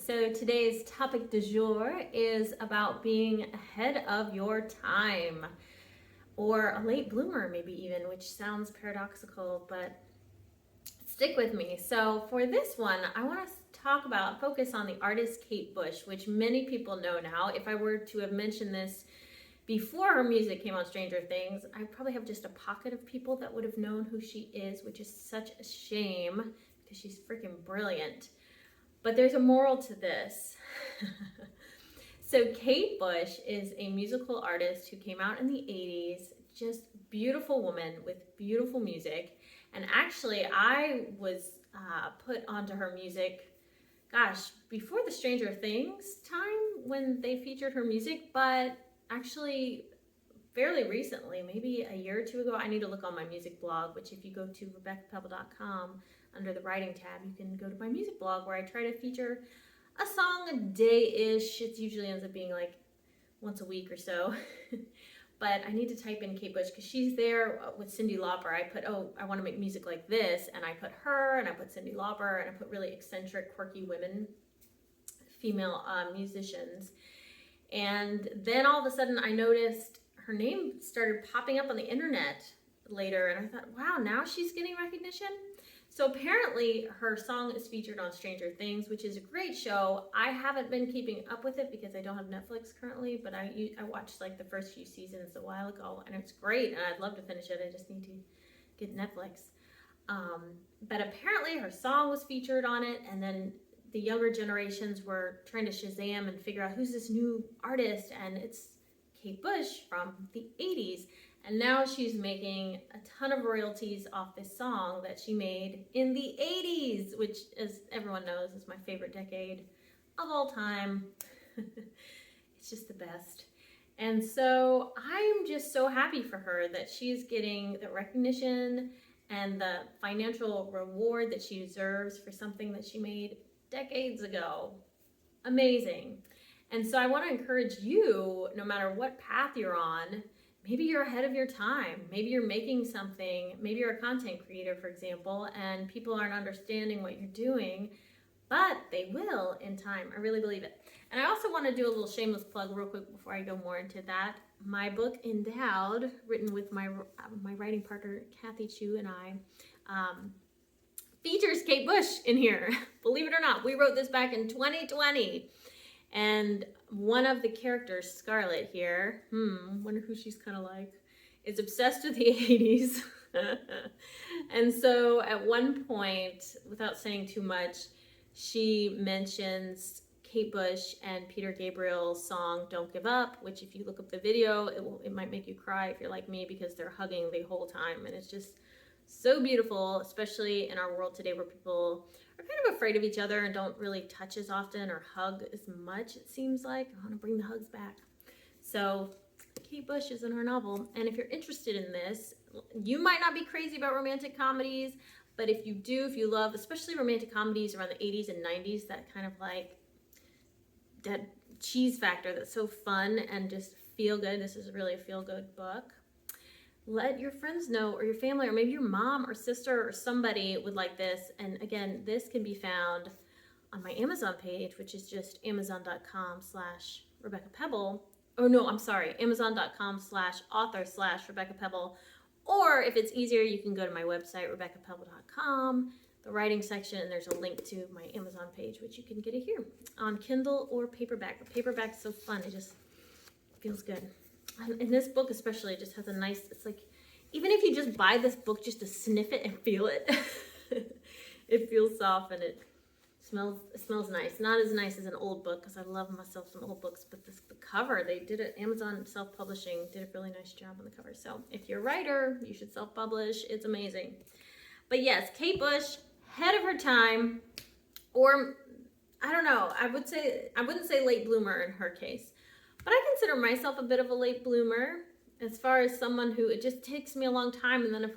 So today's topic du jour is about being ahead of your time, or a late bloomer, maybe even, which sounds paradoxical, but stick with me. So for this one, I want to focus on the artist Kate Bush, which many people know now. If I were to have mentioned this before her music came on Stranger Things, I probably have just a pocket of people that would have known who she is, which is such a shame because she's freaking brilliant. But there's a moral to this. So Kate Bush is a musical artist who came out in the 80s, just beautiful woman with beautiful music. And actually, I was put onto her music, before the Stranger Things time when they featured her music, but actually fairly recently, maybe a year or two ago. I need to look on my music blog, which if you go to RebeccaPebble.com, under the writing tab, you can go to my music blog where I try to feature a song a day-ish. It usually ends up being like once a week or so. But I need to type in Kate Bush because she's there with Cyndi Lauper. I put, I want to make music like this, and I put her, and I put Cyndi Lauper, and I put really eccentric, quirky women, female musicians. And then all of a sudden I noticed her name started popping up on the internet later, and I thought, wow, now she's getting recognition. So apparently her song is featured on Stranger Things, which is a great show. I haven't been keeping up with it because I don't have Netflix currently, but I watched like the first few seasons a while ago, and it's great, and I'd love to finish it. I just need to get Netflix. But apparently her song was featured on it, and then the younger generations were trying to Shazam and figure out who's this new artist, and it's Kate Bush from the 80s. And now she's making a ton of royalties off this song that she made in the 80s, which, as everyone knows, is my favorite decade of all time. It's just the best. And so I'm just so happy for her that she's getting the recognition and the financial reward that she deserves for something that she made decades ago. Amazing. And so I want to encourage you, no matter what path you're on, maybe you're ahead of your time. Maybe you're making something. Maybe you're a content creator, for example, and people aren't understanding what you're doing, but they will in time. I really believe it. And I also want to do a little shameless plug real quick before I go more into that. My book, Endowed, written with my writing partner, Kathy Chu, and I, features Kate Bush in here. Believe it or not, we wrote this back in 2020. And one of the characters, Scarlett here, wonder who she's kind of like, is obsessed with the 80s. And so at one point, without saying too much, she mentions Kate Bush and Peter Gabriel's song Don't Give Up, which if you look up the video, it might make you cry if you're like me, because they're hugging the whole time. And it's just so beautiful, especially in our world today where people are kind of afraid of each other and don't really touch as often or hug as much, it seems like. I want to bring the hugs back. So Kate Bush is in her novel. And if you're interested in this, you might not be crazy about romantic comedies, but if you do, if you love, especially romantic comedies around the 80s and 90s, that kind of like that cheese factor that's so fun and just feel good. This is really a feel good book. Let your friends know, or your family, or maybe your mom or sister or somebody would like this. And again, this can be found on my Amazon page, which is just amazon.com/RebeccaPebble. Oh no, I'm sorry, amazon.com/author/RebeccaPebble. Or if it's easier, you can go to my website, RebeccaPebble.com, the writing section, and there's a link to my Amazon page, which you can get it here on Kindle or paperback. The paperback's so fun, it just feels good. And this book especially, it just has a nice, it's like, even if you just buy this book just to sniff it and feel it, it feels soft and it smells nice. Not as nice as an old book, because I love myself some old books, but the cover, they did it, Amazon self-publishing did a really nice job on the cover. So if you're a writer, you should self-publish. It's amazing. But yes, Kate Bush, ahead of her time, or I don't know, I wouldn't say late bloomer in her case. But I consider myself a bit of a late bloomer as far as someone who, it just takes me a long time, and then it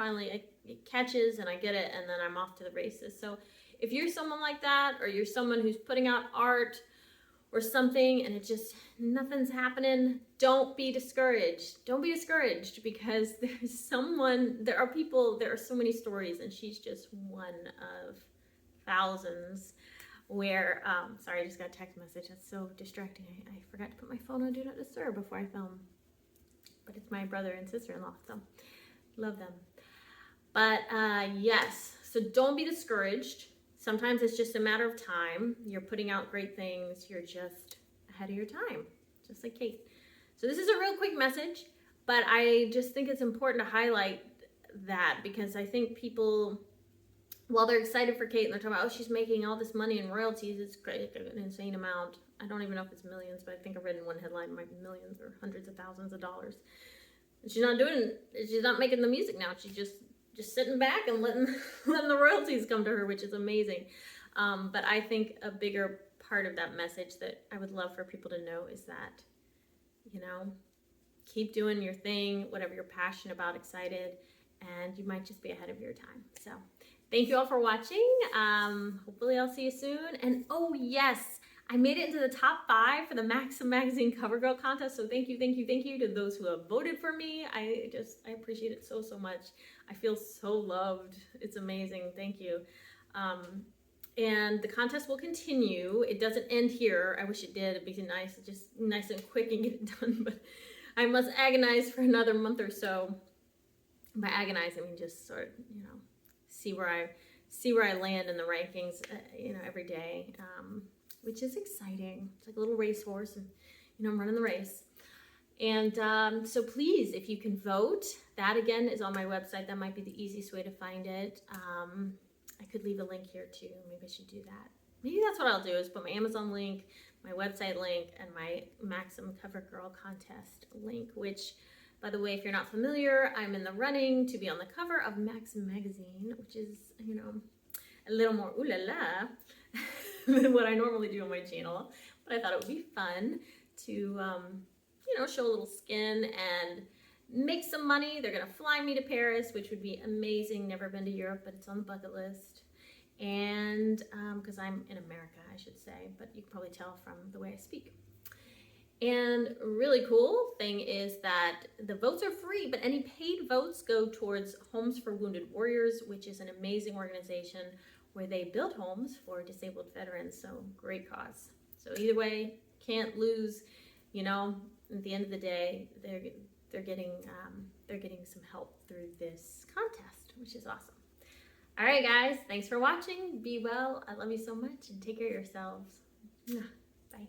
catches and I get it, and then I'm off to the races. So if you're someone like that, or you're someone who's putting out art or something and it just, nothing's happening, don't be discouraged. Don't be discouraged, because there are so many stories, and she's just one of thousands. where, sorry, I just got a text message. That's so distracting. I forgot to put my phone on Do Not Disturb before I film. But it's my brother and sister-in-law, so love them. But yes, so don't be discouraged. Sometimes it's just a matter of time. You're putting out great things. You're just ahead of your time, just like Kate. So this is a real quick message, but I just think it's important to highlight that, because I think people, while they're excited for Kate and they're talking about, oh, she's making all this money in royalties, it's great, an insane amount. I don't even know if it's millions, but I think I read in one headline it might be millions or hundreds of thousands of dollars. And she's not making the music now. She's just sitting back and letting the royalties come to her, which is amazing. But I think a bigger part of that message that I would love for people to know is that, you know, keep doing your thing, whatever you're passionate about, excited, and you might just be ahead of your time. So thank you all for watching. Hopefully I'll see you soon. And oh yes, I made it into the top 5 for the Maxim Magazine Cover Girl contest. So thank you to those who have voted for me. I appreciate it so much. I feel so loved. It's amazing. Thank you. And the contest will continue. It doesn't end here. I wish it did. It'd be nice, just nice and quick and get it done. But I must agonize for another month or so. By agonize, I mean just sort of, you know, see where I land in the rankings, you know, every day, which is exciting. It's like a little racehorse, and you know, I'm running the race. And so please, if you can vote, that again is on my website. That might be the easiest way to find it. I could leave a link here too. Maybe I should do that. Maybe that's what I'll do, is put my Amazon link, my website link, and my Maxim Cover Girl contest link, which, by the way, if you're not familiar, I'm in the running to be on the cover of Maxim Magazine, which is, you know, a little more ooh la la than what I normally do on my channel. But I thought it would be fun to, you know, show a little skin and make some money. They're gonna fly me to Paris, which would be amazing. Never been to Europe, but it's on the bucket list. And because I'm in America, I should say, but you can probably tell from the way I speak. And a really cool thing is that the votes are free, but any paid votes go towards Homes for Wounded Warriors, which is an amazing organization where they build homes for disabled veterans. So great cause. So either way, can't lose. You know, at the end of the day, they're getting some help through this contest, which is awesome. All right, guys, thanks for watching. Be well. I love you so much, and take care of yourselves. Bye.